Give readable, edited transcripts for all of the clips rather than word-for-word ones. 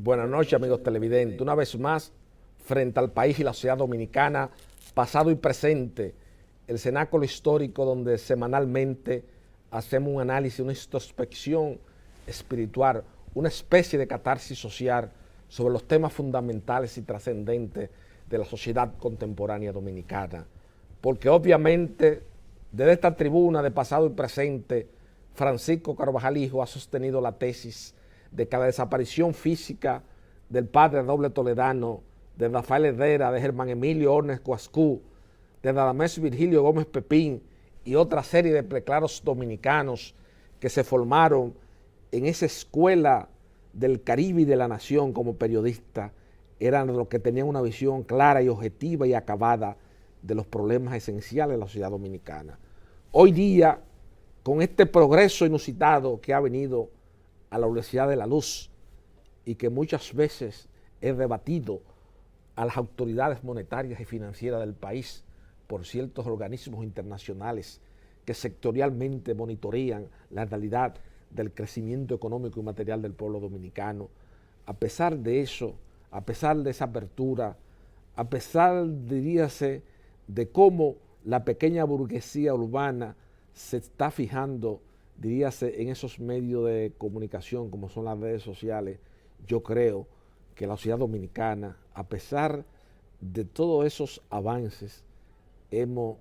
Buenas noches, amigos televidentes. Una vez más, frente al país y la sociedad dominicana, pasado y presente, el cenáculo histórico donde semanalmente hacemos un análisis, una introspección espiritual, una especie de catarsis social sobre los temas fundamentales y trascendentes de la sociedad contemporánea dominicana. Porque obviamente, desde esta tribuna de pasado y presente, Francisco Carvajal Hijo ha sostenido la tesis de que la desaparición física del padre doble toledano, de Rafael Herrera, de Germán Emilio Ornes Coascú, de Radamés Virgilio Gómez Pepín y otra serie de preclaros dominicanos que se formaron en esa escuela del Caribe y de la nación como periodistas, eran los que tenían una visión clara y objetiva y acabada de los problemas esenciales de la sociedad dominicana. Hoy día, con este progreso inusitado que ha venido a la Universidad de la Luz y que muchas veces es rebatido a las autoridades monetarias y financieras del país por ciertos organismos internacionales que sectorialmente monitorean la realidad del crecimiento económico y material del pueblo dominicano. A pesar de eso, a pesar de esa apertura, a pesar, diríase, de cómo la pequeña burguesía urbana se está fijando, diríase, en esos medios de comunicación como son las redes sociales, yo creo que la sociedad dominicana, a pesar de todos esos avances, hemos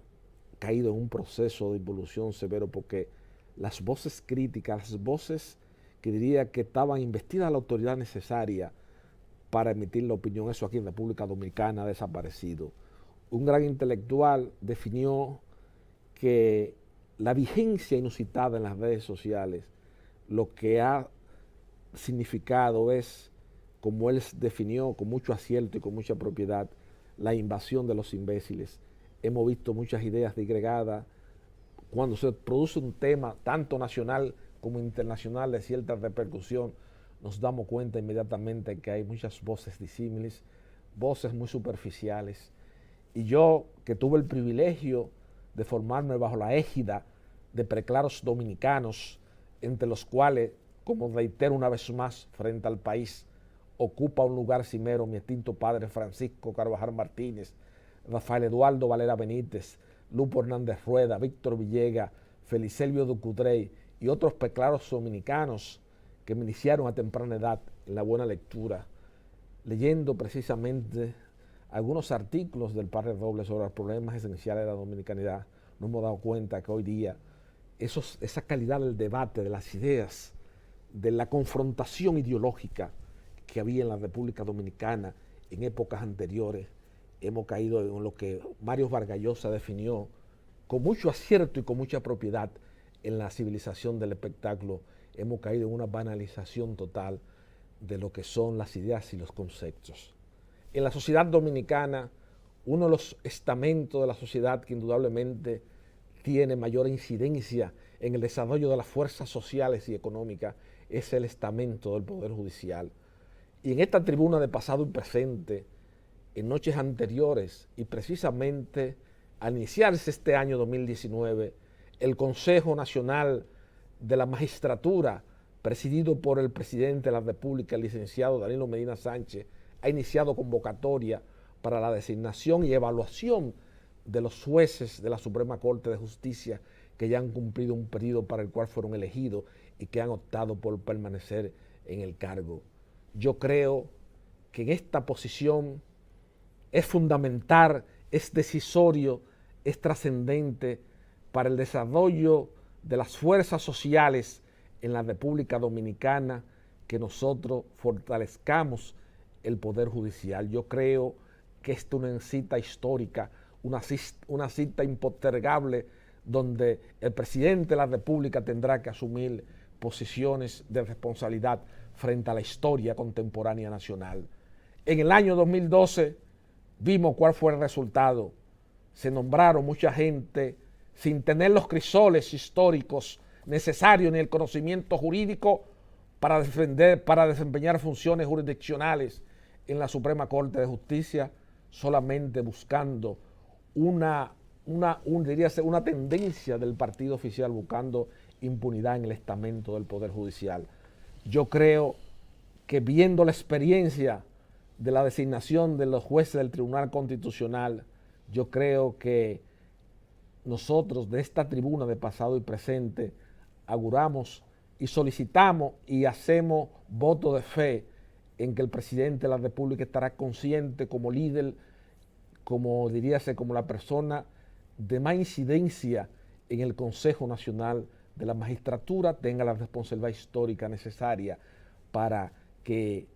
caído en un proceso de involución severo porque las voces críticas, las voces que diría que estaban investidas a la autoridad necesaria para emitir la opinión, eso aquí en República Dominicana ha desaparecido. Un gran intelectual definió que la vigencia inusitada en las redes sociales lo que ha significado es, como él definió con mucho acierto y con mucha propiedad, la invasión de los imbéciles. Hemos visto muchas ideas disgregadas. Cuando se produce un tema tanto nacional como internacional de cierta repercusión, nos damos cuenta inmediatamente que hay muchas voces disímiles, voces muy superficiales. Y yo, que tuve el privilegio de formarme bajo la égida de preclaros dominicanos, entre los cuales, como reitero una vez más frente al país, ocupa un lugar cimero mi extinto padre Francisco Carvajal Martínez, Rafael Eduardo Valera Benítez, Lupo Hernández Rueda, Víctor Villegas, Felicelio Ducudrey y otros preclaros dominicanos que me iniciaron a temprana edad en la buena lectura, leyendo precisamente algunos artículos del padre Robles sobre los problemas esenciales de la dominicanidad. Nos hemos dado cuenta que hoy día esa calidad del debate, de las ideas, de la confrontación ideológica que había en la República Dominicana en épocas anteriores, hemos caído en lo que Mario Vargas Llosa definió con mucho acierto y con mucha propiedad en la civilización del espectáculo. Hemos caído en una banalización total de lo que son las ideas y los conceptos. En la sociedad dominicana, uno de los estamentos de la sociedad que indudablemente tiene mayor incidencia en el desarrollo de las fuerzas sociales y económicas es el estamento del Poder Judicial. Y en esta tribuna de pasado y presente, en noches anteriores y precisamente al iniciarse este año 2019, el Consejo Nacional de la Magistratura, presidido por el presidente de la República, el licenciado Danilo Medina Sánchez, ha iniciado convocatoria para la designación y evaluación de los jueces de la Suprema Corte de Justicia que ya han cumplido un periodo para el cual fueron elegidos y que han optado por permanecer en el cargo. Yo creo que en esta posición es fundamental, es decisorio, es trascendente para el desarrollo de las fuerzas sociales en la República Dominicana que nosotros fortalezcamos el Poder Judicial. Yo creo que esto es una cita histórica, una cita impostergable donde el presidente de la República tendrá que asumir posiciones de responsabilidad frente a la historia contemporánea nacional. En el año 2012 vimos cuál fue el resultado. Se nombraron mucha gente sin tener los crisoles históricos necesarios ni el conocimiento jurídico para desempeñar funciones jurisdiccionales en la Suprema Corte de Justicia, solamente buscando una tendencia del partido oficial, buscando impunidad en el estamento del Poder Judicial. Yo creo que viendo la experiencia de la designación de los jueces del Tribunal Constitucional, yo creo que nosotros de esta tribuna de pasado y presente auguramos y solicitamos y hacemos voto de fe en que el presidente de la República estará consciente como líder, como diríase, como la persona de más incidencia en el Consejo Nacional de la Magistratura, tenga la responsabilidad histórica necesaria para que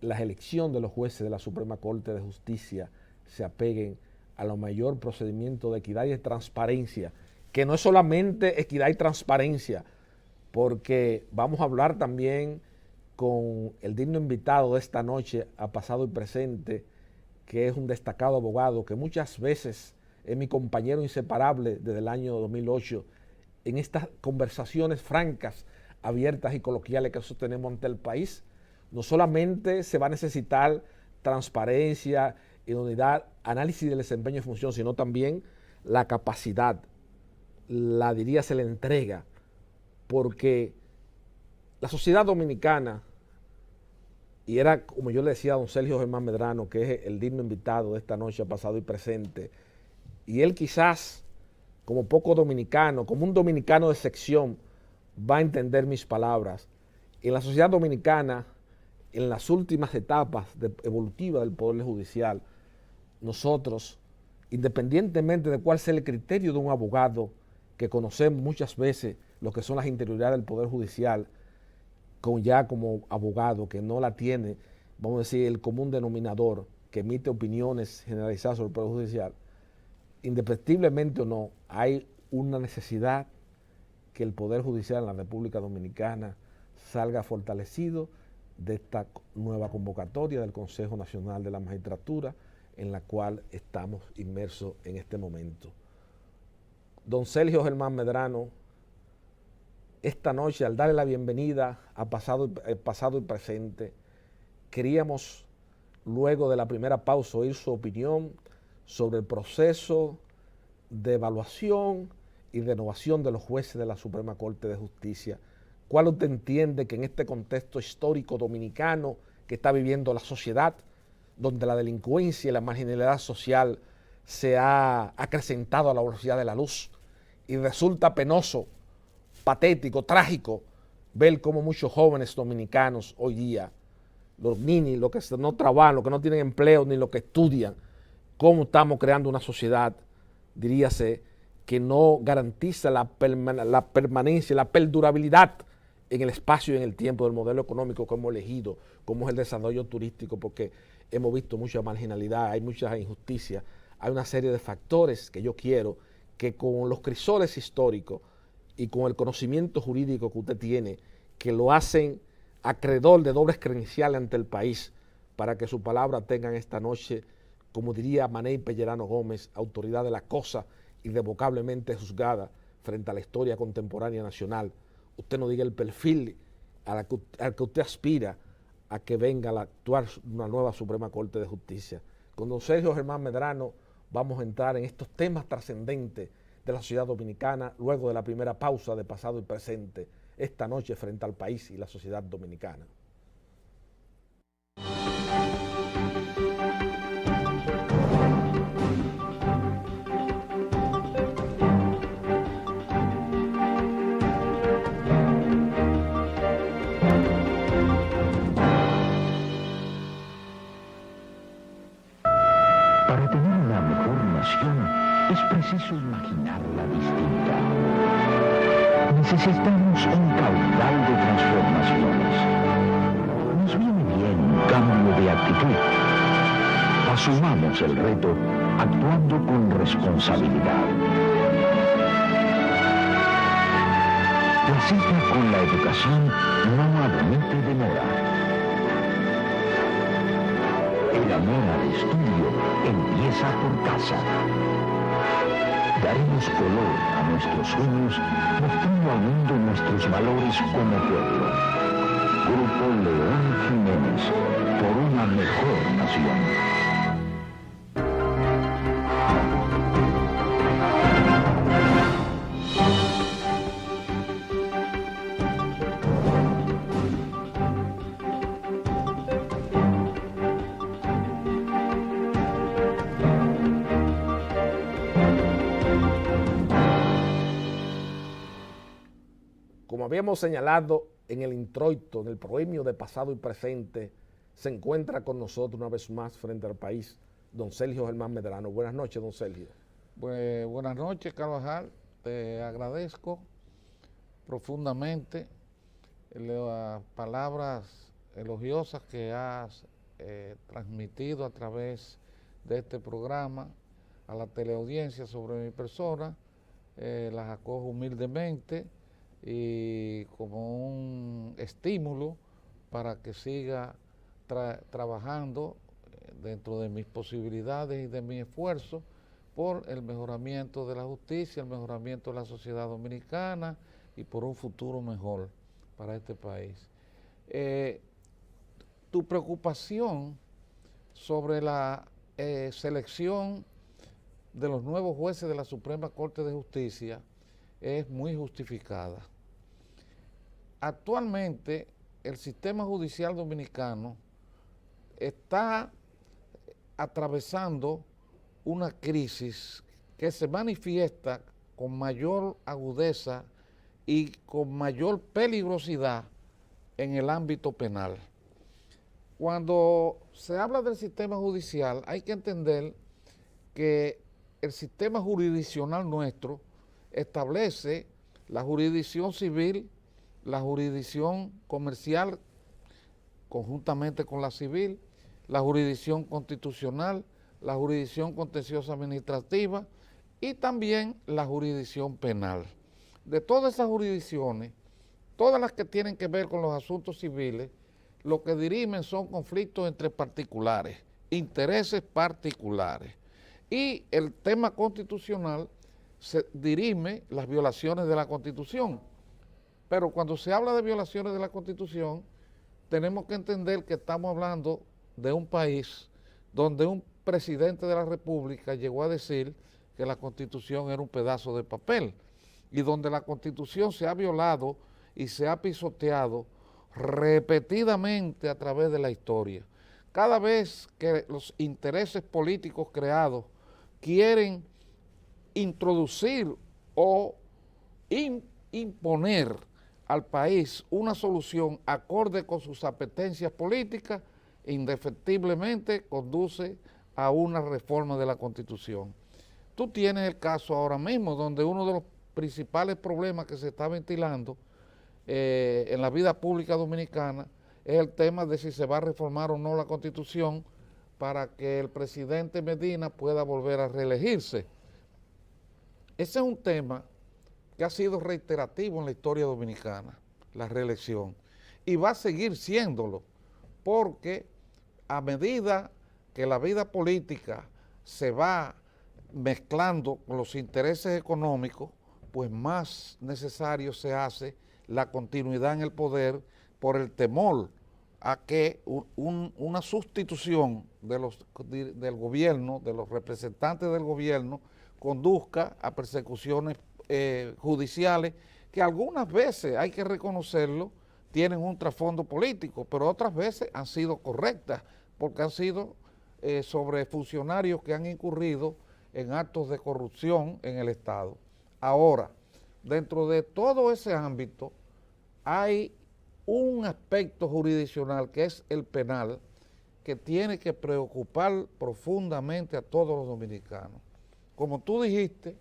la elección de los jueces de la Suprema Corte de Justicia se apeguen a lo mayor procedimiento de equidad y de transparencia, que no es solamente equidad y transparencia, porque vamos a hablar también con el digno invitado de esta noche a pasado y presente, que es un destacado abogado que muchas veces es mi compañero inseparable desde el año 2008 en estas conversaciones francas, abiertas y coloquiales que sostenemos ante el país. No solamente se va a necesitar transparencia, idoneidad, análisis del desempeño y función, sino también la capacidad, la entrega, porque la sociedad dominicana, y era como yo le decía a don Sergio Germán Medrano, que es el digno invitado de esta noche pasado y presente, y él quizás, como poco dominicano, como un dominicano de sección, va a entender mis palabras. En la sociedad dominicana, en las últimas etapas evolutivas del Poder Judicial, nosotros, independientemente de cuál sea el criterio de un abogado, que conocemos muchas veces lo que son las interioridades del Poder Judicial, ya como abogado que no la tiene, vamos a decir, el común denominador, que emite opiniones generalizadas sobre el Poder Judicial, indefectiblemente o no, hay una necesidad que el Poder Judicial en la República Dominicana salga fortalecido de esta nueva convocatoria del Consejo Nacional de la Magistratura, en la cual estamos inmersos en este momento. Don Sergio Germán Medrano, esta noche, al darle la bienvenida a pasado y presente, queríamos, luego de la primera pausa, oír su opinión sobre el proceso de evaluación y renovación de los jueces de la Suprema Corte de Justicia. ¿Cuál usted entiende que en este contexto histórico dominicano que está viviendo la sociedad, donde la delincuencia y la marginalidad social se ha acrecentado a la velocidad de la luz y resulta penoso, patético, trágico ver cómo muchos jóvenes dominicanos hoy día, los ninis, los que no trabajan, los que no tienen empleo ni los que estudian, cómo estamos creando una sociedad, diríase, que no garantiza la permanencia, la perdurabilidad en el espacio y en el tiempo del modelo económico que hemos elegido, como es el desarrollo turístico, porque hemos visto mucha marginalidad, hay muchas injusticias, hay una serie de factores que yo quiero que con los crisoles históricos y con el conocimiento jurídico que usted tiene, que lo hacen acreedor de dobles credenciales ante el país, para que su palabra tengan esta noche, como diría Manei Pellerano Gómez, autoridad de la cosa irrevocablemente juzgada frente a la historia contemporánea nacional. Usted no diga el perfil al que usted aspira a que venga a actuar una nueva Suprema Corte de Justicia. Con don Sergio Germán Medrano vamos a entrar en estos temas trascendentes de la sociedad dominicana, luego de la primera pausa de pasado y presente, esta noche frente al país y la sociedad dominicana. Para tener una mejor nación es preciso imaginarla distinta. Necesitamos un caudal de transformaciones. Nos viene bien un cambio de actitud. Asumamos el reto actuando con responsabilidad. La cita con la educación no admite demora. El amor al estudio empieza por casa. Daremos color a nuestros sueños, mostrando al mundo nuestros valores como pueblo. Grupo León Jiménez, por una mejor nación. como habíamos señalado en el introito, en el proemio de pasado y presente, se encuentra con nosotros una vez más frente al país, don Sergio Germán Medrano. Buenas noches, don Sergio. Pues, buenas noches, Carvajal. Te agradezco profundamente las palabras elogiosas que has transmitido a través de este programa a la teleaudiencia sobre mi persona. Las acojo humildemente y como un estímulo para que siga trabajando dentro de mis posibilidades y de mi esfuerzo por el mejoramiento de la justicia, el mejoramiento de la sociedad dominicana y por un futuro mejor para este país. Tu preocupación sobre la selección de los nuevos jueces de la Suprema Corte de Justicia es muy justificada. Actualmente, el sistema judicial dominicano está atravesando una crisis que se manifiesta con mayor agudeza y con mayor peligrosidad en el ámbito penal. Cuando se habla del sistema judicial, hay que entender que el sistema jurisdiccional nuestro establece la jurisdicción civil, la jurisdicción comercial, conjuntamente con la civil, la jurisdicción constitucional, la jurisdicción contenciosa administrativa y también la jurisdicción penal. De todas esas jurisdicciones, todas las que tienen que ver con los asuntos civiles, lo que dirimen son conflictos entre particulares, intereses particulares. Y el tema constitucional se dirime las violaciones de la Constitución. Pero cuando se habla de violaciones de la Constitución, tenemos que entender que estamos hablando de un país donde un presidente de la República llegó a decir que la Constitución era un pedazo de papel y donde la Constitución se ha violado y se ha pisoteado repetidamente a través de la historia. Cada vez que los intereses políticos creados quieren introducir o imponer al país una solución acorde con sus apetencias políticas, indefectiblemente conduce a una reforma de la Constitución. Tú tienes el caso ahora mismo donde uno de los principales problemas que se está ventilando en la vida pública dominicana es el tema de si se va a reformar o no la Constitución para que el presidente Medina pueda volver a reelegirse. Ese es un tema que ha sido reiterativo en la historia dominicana, la reelección, y va a seguir siéndolo, porque a medida que la vida política se va mezclando con los intereses económicos, pues más necesario se hace la continuidad en el poder por el temor a que una sustitución del gobierno, de los representantes del gobierno, conduzca a persecuciones judiciales que algunas veces, hay que reconocerlo, tienen un trasfondo político, pero otras veces han sido correctas, porque han sido sobre funcionarios que han incurrido en actos de corrupción en el Estado. Ahora, dentro de todo ese ámbito, hay un aspecto jurisdiccional que es el penal, que tiene que preocupar profundamente a todos los dominicanos. Como tú dijiste,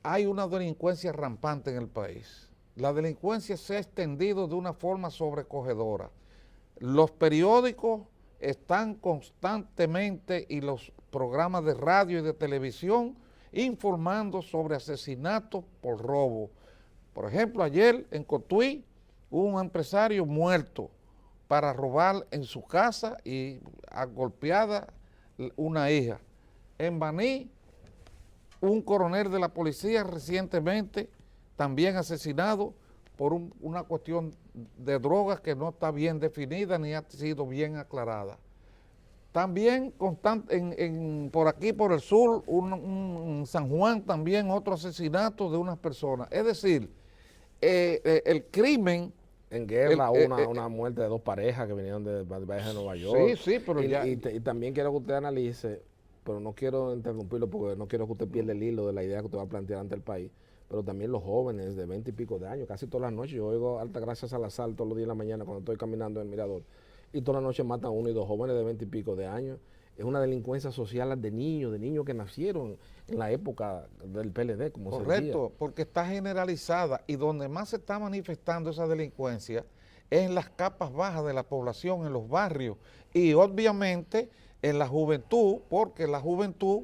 hay una delincuencia rampante en el país. La delincuencia se ha extendido de una forma sobrecogedora. Los periódicos están constantemente y los programas de radio y de televisión informando sobre asesinatos por robo. Por ejemplo, ayer en Cotuí hubo un empresario muerto para robar en su casa y a golpeada una hija. En Baní, un coronel de la policía recientemente también asesinado por una cuestión de drogas que no está bien definida ni ha sido bien aclarada. También por aquí, por el sur, en San Juan, también otro asesinato de unas personas. Es decir, el crimen... En Guerra hubo una muerte de dos parejas que vinieron de Nueva York. Sí, pero y también quiero que usted analice, pero no quiero interrumpirlo porque no quiero que usted pierda el hilo de la idea que usted va a plantear ante el país. pero también los jóvenes de 20 y pico de años, casi todas las noches. Yo oigo Altagracia Salazar todos los días en la mañana cuando estoy caminando en el Mirador, y todas las noches matan a uno y dos jóvenes de 20 y pico de años. Es una delincuencia social de niños que nacieron en la época del PLD, como se decía. Correcto, porque está generalizada y donde más se está manifestando esa delincuencia es en las capas bajas de la población, en los barrios y obviamente en la juventud, porque la juventud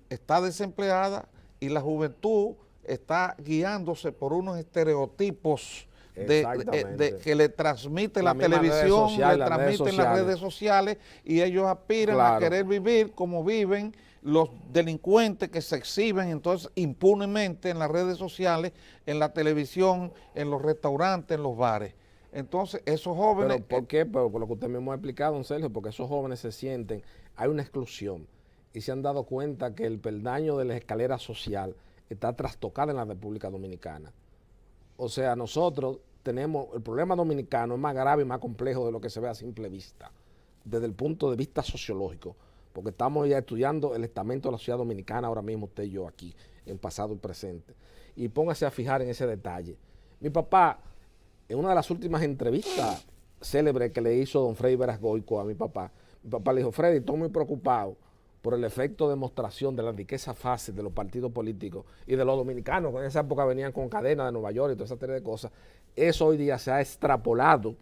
está desempleada y la juventud está guiándose por unos estereotipos que le transmite la televisión, le transmiten las redes sociales y ellos aspiran a querer vivir como viven los delincuentes que se exhiben entonces impunemente en las redes sociales, en la televisión, en los restaurantes, en los bares. Entonces esos jóvenes... ¿Pero por qué? Pero por lo que usted mismo ha explicado, don Sergio, porque esos jóvenes se sienten, hay una exclusión y se han dado cuenta que el peldaño de la escalera social está trastocada en la República Dominicana. O sea, nosotros tenemos, el problema dominicano es más grave y más complejo de lo que se ve a simple vista, desde el punto de vista sociológico, porque estamos ya estudiando el estamento de la sociedad dominicana ahora mismo, usted y yo aquí, en pasado y presente. Y póngase a fijar en ese detalle. Mi papá, en una de las últimas entrevistas célebres que le hizo don Freddy Veras Goico a mi papá le dijo: Freddy, estoy muy preocupado por el efecto de demostración de la riqueza fácil de los partidos políticos y de los dominicanos, que en esa época venían con cadenas de Nueva York y toda esa serie de cosas. Eso hoy día se ha extrapolado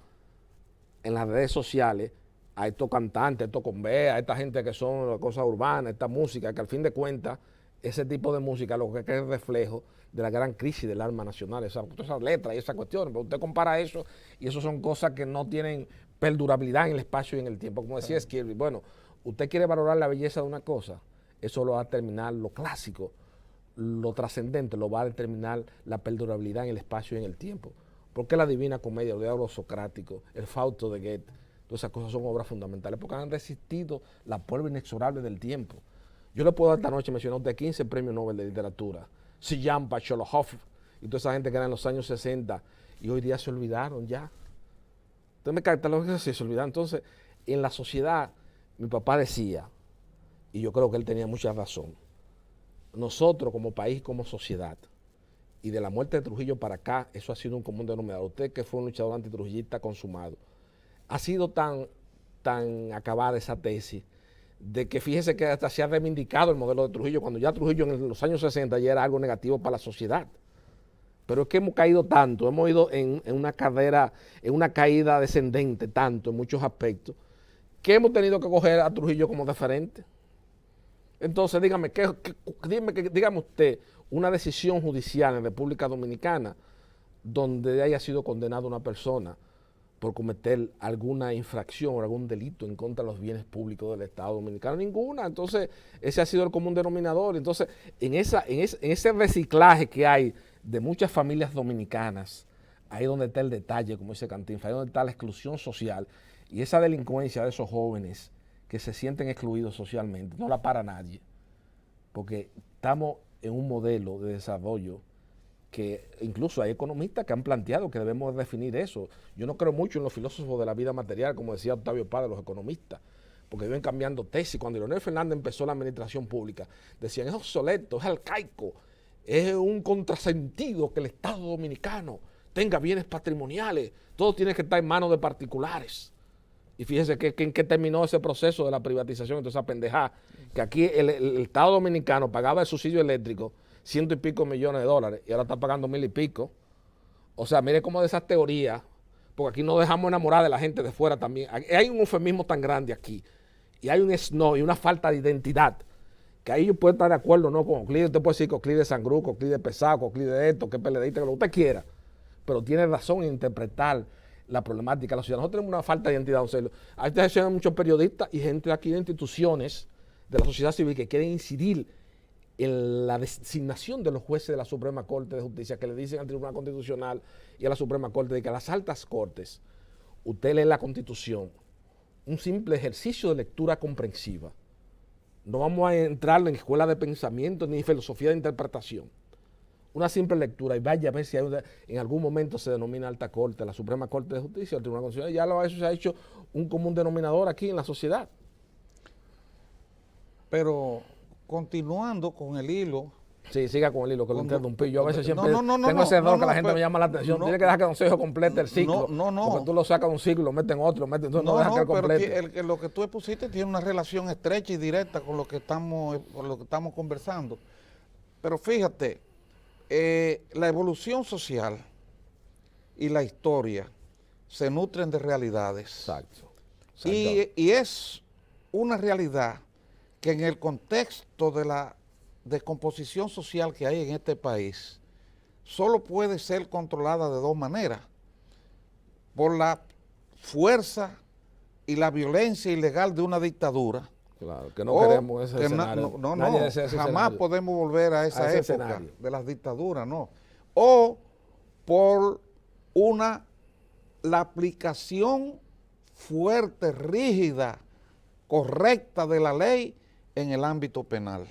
en las redes sociales a estos cantantes, a estos conveas, a esta gente que son cosas urbanas, esta música, que al fin de cuentas, ese tipo de música lo que es el reflejo de la gran crisis del alma nacional, esas letras y esas cuestiones. Pero usted compara eso y eso son cosas que no tienen perdurabilidad en el espacio y en el tiempo. Como decía Skirby, bueno, usted quiere valorar la belleza de una cosa, eso lo va a determinar lo clásico, lo trascendente, lo va a determinar la perdurabilidad en el espacio y en el tiempo. Porque la Divina Comedia, el diálogo socrático, el Fausto de Goethe, todas esas cosas son obras fundamentales porque han resistido la prueba inexorable del tiempo. Yo le puedo esta noche mencionar de 15 premios Nobel de literatura, Siyampa, Cholokhov y toda esa gente que era en los años 60 y hoy día se olvidaron ya. Usted me capta lo que se olvidaron. Entonces, en la sociedad, mi papá decía, y yo creo que él tenía mucha razón, nosotros como país, como sociedad, y de la muerte de Trujillo para acá, eso ha sido un común denominador. Usted que fue un luchador antitrujillista consumado, ha sido tan acabada esa tesis de que fíjese que hasta se ha reivindicado el modelo de Trujillo, cuando ya Trujillo en los años 60 ya era algo negativo para la sociedad. Pero es que hemos caído tanto, hemos ido en una caída descendente tanto en muchos aspectos, que hemos tenido que coger a Trujillo como referente. Entonces, dígame usted una decisión judicial en República Dominicana donde haya sido condenada una persona por cometer alguna infracción o algún delito en contra de los bienes públicos del Estado Dominicano. Ninguna. Entonces, ese ha sido el común denominador. Entonces, en ese reciclaje que hay de muchas familias dominicanas, ahí donde está el detalle, como dice Cantinflas, ahí donde está la exclusión social y esa delincuencia de esos jóvenes que se sienten excluidos socialmente, no la para nadie, porque estamos en un modelo de desarrollo que incluso hay economistas que han planteado que debemos definir eso. Yo no creo mucho en los filósofos de la vida material, como decía Octavio Paz, los economistas, porque viven cambiando tesis. Cuando Leonel Fernández empezó la administración pública, decían, es obsoleto, es arcaico, es un contrasentido que el Estado Dominicano tenga bienes patrimoniales, todo tiene que estar en manos de particulares. Y fíjese que en qué terminó ese proceso de la privatización, entonces esa pendejada, que aquí el Estado Dominicano pagaba el subsidio eléctrico 100 y pico millones de dólares y ahora está pagando 1000 y pico. O sea, mire cómo de esas teorías, porque aquí nos dejamos enamorar de la gente de fuera también. Hay un eufemismo tan grande aquí y hay un snob y una falta de identidad que ahí yo puedo estar de acuerdo no con Euclides. Usted puede decir que Euclides es sangrú, que Euclides es pesado, que Euclides es esto, que es PLDista, que lo que usted quiera, pero tiene razón en interpretar la problemática de la sociedad. Nosotros tenemos una falta de identidad, don Celio. Hay muchos periodistas y gente aquí de instituciones de la sociedad civil que quieren incidir en la designación de los jueces de la Suprema Corte de Justicia, que le dicen al Tribunal Constitucional y a la Suprema Corte de que a las altas cortes usted lee la Constitución, un simple ejercicio de lectura comprensiva. No vamos a entrar en escuela de pensamiento ni filosofía de interpretación. Una simple lectura y vaya a ver si en algún momento se denomina alta corte, la Suprema Corte de Justicia, el Tribunal Constitucional. Eso se ha hecho un común denominador aquí en la sociedad. Pero continuando con el hilo Sí, siga con el hilo, que lo interrumpí. Yo a veces siempre no, tengo ese error que la gente pero me llama la atención. no, Tiene que dejar que Don Sergio complete el ciclo. no. Porque tú lo sacas de un ciclo, lo metes en otro, entonces no dejas que él pero complete. lo que tú expusiste tiene una relación estrecha y directa con lo que estamos conversando. Pero fíjate, la evolución social y la historia se nutren de realidades. Exacto. Y es una realidad que en el contexto de la descomposición social que hay en este país, solo puede ser controlada de dos maneras: por la fuerza y la violencia ilegal de una dictadura. Claro, que no queremos ese que escenario. Nadie desea ese jamás escenario. Podemos volver a esa época escenario de las dictaduras, no. O por la aplicación fuerte, rígida, correcta de la ley en el ámbito penal.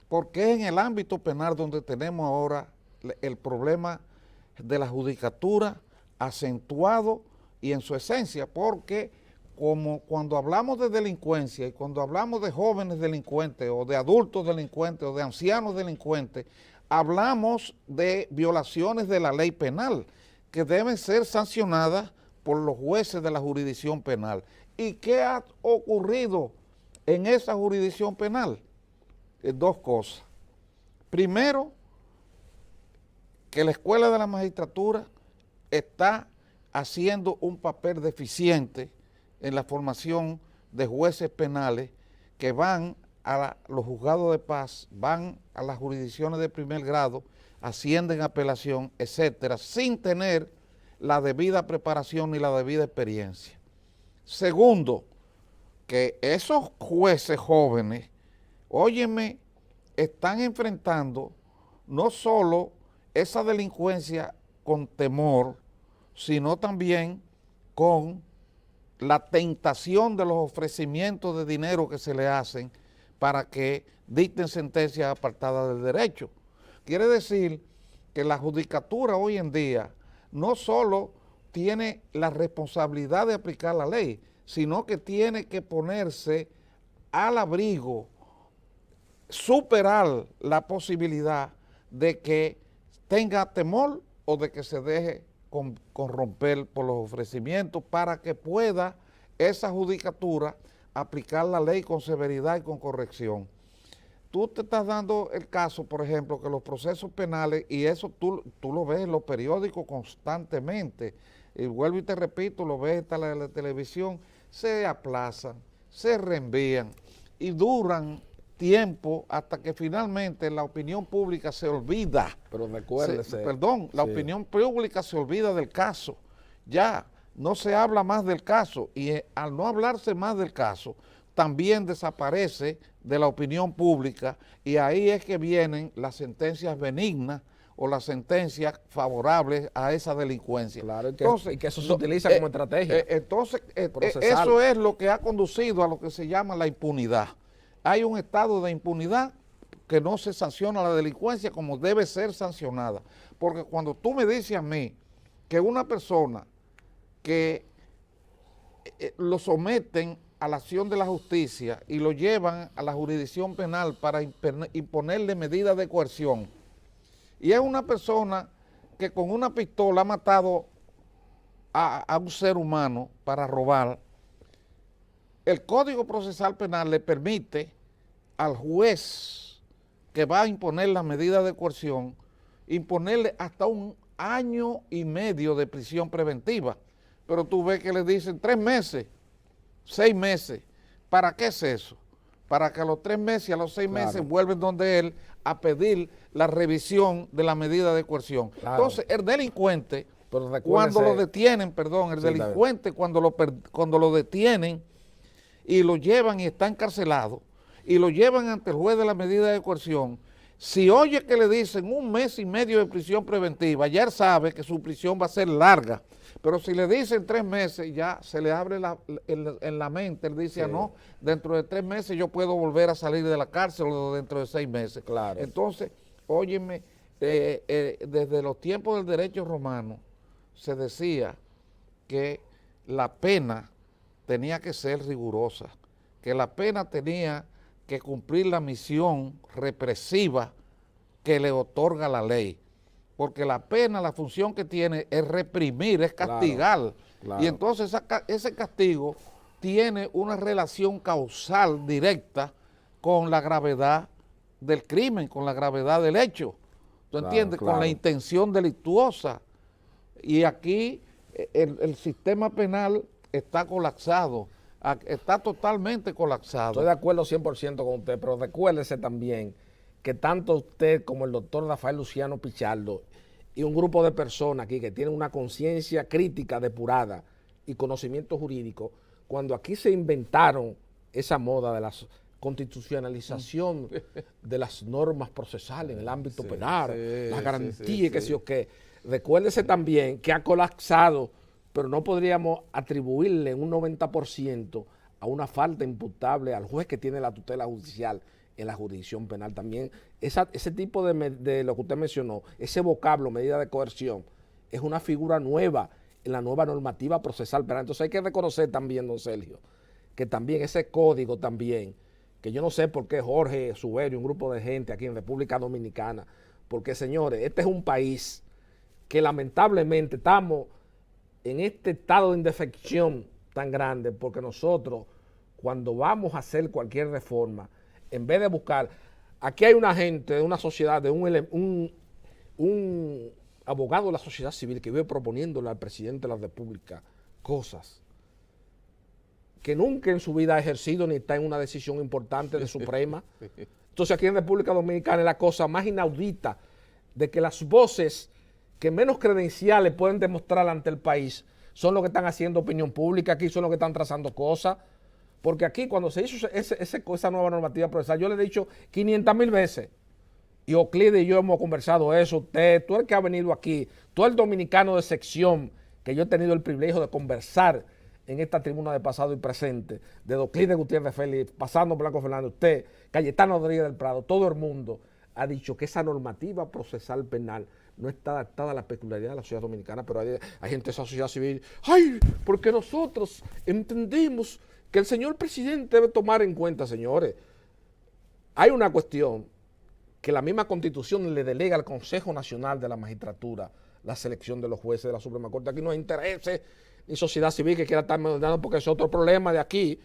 Porque es en el ámbito penal donde tenemos ahora el problema de la judicatura acentuado y en su esencia, porque como cuando hablamos de delincuencia y cuando hablamos de jóvenes delincuentes o de adultos delincuentes o de ancianos delincuentes, hablamos de violaciones de la ley penal que deben ser sancionadas por los jueces de la jurisdicción penal. ¿Y qué ha ocurrido en esa jurisdicción penal? Dos cosas. Primero, que la Escuela de la Magistratura está haciendo un papel deficiente en la formación de jueces penales que van a los juzgados de paz, van a las jurisdicciones de primer grado, ascienden a apelación, etcétera, sin tener la debida preparación ni la debida experiencia. Segundo, que esos jueces jóvenes, óyeme, están enfrentando no solo esa delincuencia con temor, sino también con la tentación de los ofrecimientos de dinero que se le hacen para que dicten sentencias apartadas del derecho. Quiere decir que la judicatura hoy en día no solo tiene la responsabilidad de aplicar la ley, sino que tiene que ponerse al abrigo, superar la posibilidad de que tenga temor o de que se deje corromper por los ofrecimientos para que pueda esa judicatura aplicar la ley con severidad y con corrección. Tú te estás dando el caso, por ejemplo, que los procesos penales, y eso tú lo ves en los periódicos constantemente, y vuelvo y te repito, lo ves en la televisión, se aplazan, se reenvían y duran tiempo hasta que finalmente la opinión pública se olvida. Pero recuérdese. La opinión pública se olvida del caso. Ya no se habla más del caso y al no hablarse más del caso, también desaparece de la opinión pública y ahí es que vienen las sentencias benignas o las sentencias favorables a esa delincuencia. Claro, y que eso se utiliza como estrategia. Entonces, eso es lo que ha conducido a lo que se llama la impunidad. Hay un estado de impunidad que no se sanciona la delincuencia como debe ser sancionada. Porque cuando tú me dices a mí que una persona que lo someten a la acción de la justicia y lo llevan a la jurisdicción penal para imponerle medidas de coerción, y es una persona que con una pistola ha matado a un ser humano para robar, el Código Procesal Penal le permite al juez que va a imponer la medida de coerción, imponerle hasta 1 año y medio de prisión preventiva. Pero tú ves que le dicen 3 meses, 6 meses. ¿Para qué es eso? Para que a los 3 meses y a los 6 meses vuelven donde él a pedir la revisión de la medida de coerción. Claro. Entonces, el delincuente, cuando lo detienen, cuando lo detienen y lo llevan y está encarcelado, y lo llevan ante el juez de la medida de coerción, si oye que le dicen 1 mes y medio de prisión preventiva, ya él sabe que su prisión va a ser larga. Pero si le dicen 3 meses, ya se le abre en la mente, él dice, no, dentro de 3 meses yo puedo volver a salir de la cárcel o dentro de 6 meses. Claro. Entonces, óyeme, desde los tiempos del derecho romano se decía que la pena tenía que ser rigurosa, que la pena tenía que cumplir la misión represiva que le otorga la ley. Porque la pena, la función que tiene es reprimir, es castigar. Claro. Y entonces ese castigo tiene una relación causal directa con la gravedad del crimen, con la gravedad del hecho. ¿Tú entiendes? Claro. Con la intención delictuosa. Y aquí el sistema penal está colapsado, está totalmente colapsado. Estoy de acuerdo 100% con usted, pero recuérdese también que tanto usted como el doctor Rafael Luciano Pichardo y un grupo de personas aquí que tienen una conciencia crítica depurada y conocimiento jurídico, cuando aquí se inventaron esa moda de la constitucionalización de las normas procesales en el ámbito penal, las garantías, que sí o qué. Recuérdese también que ha colapsado, pero no podríamos atribuirle un 90% a una falta imputable al juez que tiene la tutela judicial en la jurisdicción penal. También ese tipo de lo que usted mencionó, ese vocablo, medida de coerción, es una figura nueva en la nueva normativa procesal penal. Entonces hay que reconocer también, don Sergio, que también ese código también, que yo no sé por qué Jorge Suberio, un grupo de gente aquí en República Dominicana, porque señores, este es un país que lamentablemente estamos en este estado de indefección tan grande, porque nosotros cuando vamos a hacer cualquier reforma, en vez de buscar, aquí hay una gente de una sociedad, de un abogado de la sociedad civil que vive proponiéndole al presidente de la República cosas que nunca en su vida ha ejercido ni está en una decisión importante de Suprema. Entonces aquí en República Dominicana es la cosa más inaudita de que las voces que menos credenciales pueden demostrar ante el país son los que están haciendo opinión pública, aquí son los que están trazando cosas, porque aquí cuando se hizo esa nueva normativa procesal, yo le he dicho 500,000 veces, y Euclides y yo hemos conversado eso, usted, tú el que ha venido aquí, tú el dominicano de sección, que yo he tenido el privilegio de conversar en esta tribuna de pasado y presente, de Euclides Gutiérrez Félix, pasando por Blanco Fernández, usted, Cayetano Rodríguez del Prado, todo el mundo ha dicho que esa normativa procesal penal no está adaptada a la peculiaridad de la sociedad dominicana, pero hay gente de esa sociedad civil, ¡ay! Porque nosotros entendemos que el señor presidente debe tomar en cuenta, señores. Hay una cuestión que la misma Constitución le delega al Consejo Nacional de la Magistratura la selección de los jueces de la Suprema Corte. Aquí no hay intereses ni sociedad civil que quiera estar mandando, porque es otro problema de aquí,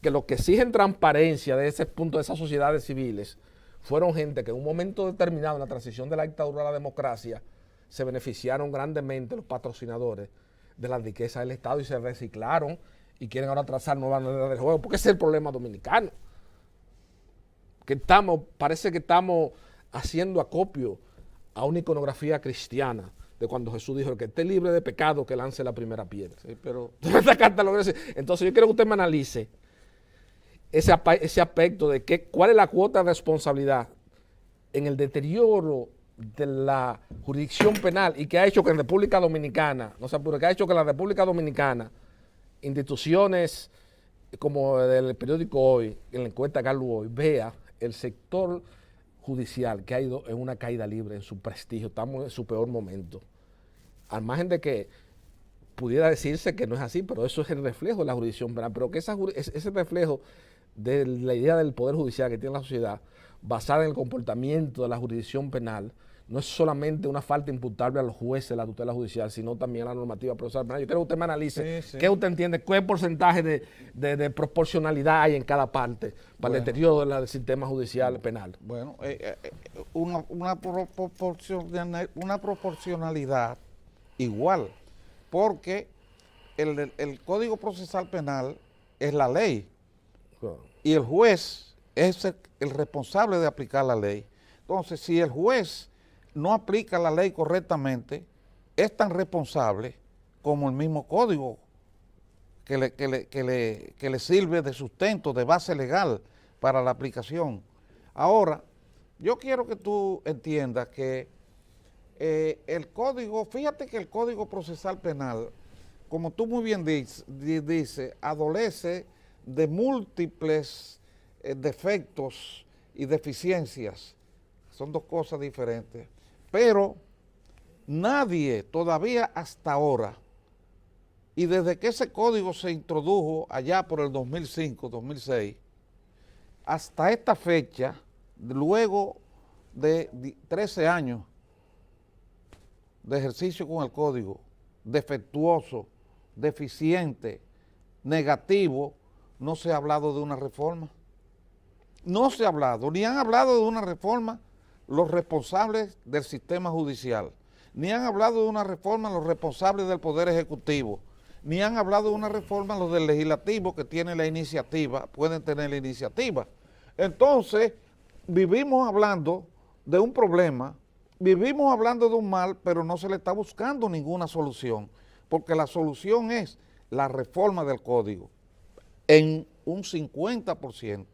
que los que exigen transparencia de ese punto de esas sociedades civiles fueron gente que en un momento determinado en la transición de la dictadura a la democracia se beneficiaron grandemente los patrocinadores de la riqueza del Estado y se reciclaron y quieren ahora trazar nuevas reglas del juego, porque ese es el problema dominicano. Que parece que estamos haciendo acopio a una iconografía cristiana de cuando Jesús dijo: el que esté libre de pecado que lance la primera piedra. Sí, pero entonces yo quiero que usted me analice ese aspecto de cuál es la cuota de responsabilidad en el deterioro de la jurisdicción penal y que ha hecho que en República Dominicana, no se apure, que ha hecho que en la República Dominicana instituciones como el periódico Hoy, en la encuesta Galo Hoy, vea el sector judicial que ha ido en una caída libre en su prestigio, estamos en su peor momento. Al margen de que pudiera decirse que no es así, pero eso es el reflejo de la jurisdicción penal, pero que ese reflejo de la idea del poder judicial que tiene la sociedad, basada en el comportamiento de la jurisdicción penal, no es solamente una falta imputable a los jueces de la tutela judicial, sino también a la normativa procesal penal. Yo quiero que usted me analice qué usted entiende, qué porcentaje de proporcionalidad hay en cada parte para el deterioro del sistema judicial penal. Bueno, una proporcionalidad igual, porque el Código Procesal Penal es la ley y el juez es el responsable de aplicar la ley. Entonces, si el juez no aplica la ley correctamente, es tan responsable como el mismo código que le sirve de sustento, de base legal para la aplicación. Ahora, yo quiero que tú entiendas que fíjate que el Código Procesal Penal, como tú muy bien dices, adolece de múltiples defectos y deficiencias. Son dos cosas diferentes. Pero nadie todavía hasta ahora, y desde que ese código se introdujo allá por el 2005, 2006, hasta esta fecha, luego de 13 años de ejercicio con el código, defectuoso, deficiente, negativo, no se ha hablado de una reforma. No se ha hablado, ni han hablado de una reforma los responsables del sistema judicial, ni han hablado de una reforma los responsables del Poder Ejecutivo, ni han hablado de una reforma los del Legislativo que tiene la iniciativa, pueden tener la iniciativa. Entonces, vivimos hablando de un problema, vivimos hablando de un mal, pero no se le está buscando ninguna solución, porque la solución es la reforma del código en un 50%.